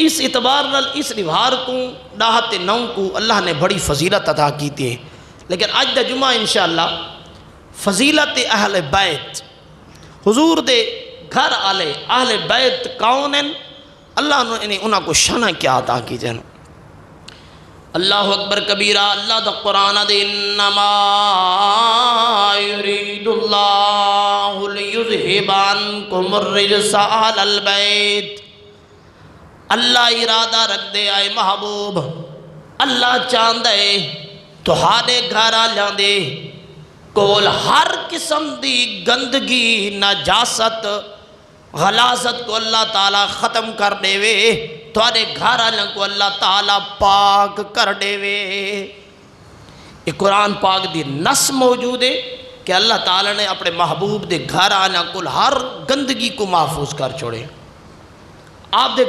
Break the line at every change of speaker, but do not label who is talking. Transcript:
اس اعتبار نال اس نوار کو ڈاہت نو کو اللہ نے بڑی فضیلت عطا کی تھی. لیکن اج دا جمعہ انشاءاللہ فضیلت اہل بیت حضور دے گھر آلے اہل بیت کون ہیں اللہ نے انہاں کو شانہ کیا عطا کی جن. اللہ اکبر کبیرہ. اللہ دا قرآن دے انما یرید اللہ لیذہب عنکم الرجس اہل البیت. اللہ ارادہ رکھ دے آئے محبوب اللہ چاندے تہاڈے گھر آلیاں دے کول ہر قسم دی گندگی نجاست غلاظت کو اللہ تعالیٰ ختم کر دے وے. تھوڑے گھر آلیاں کو اللہ تعالیٰ پاک کر دے وے. یہ قرآن پاک دی نص موجود ہے کہ اللہ تعالیٰ نے اپنے محبوب دے گھر آلیاں کو ہر گندگی کو محفوظ کر چھوڑے. آپ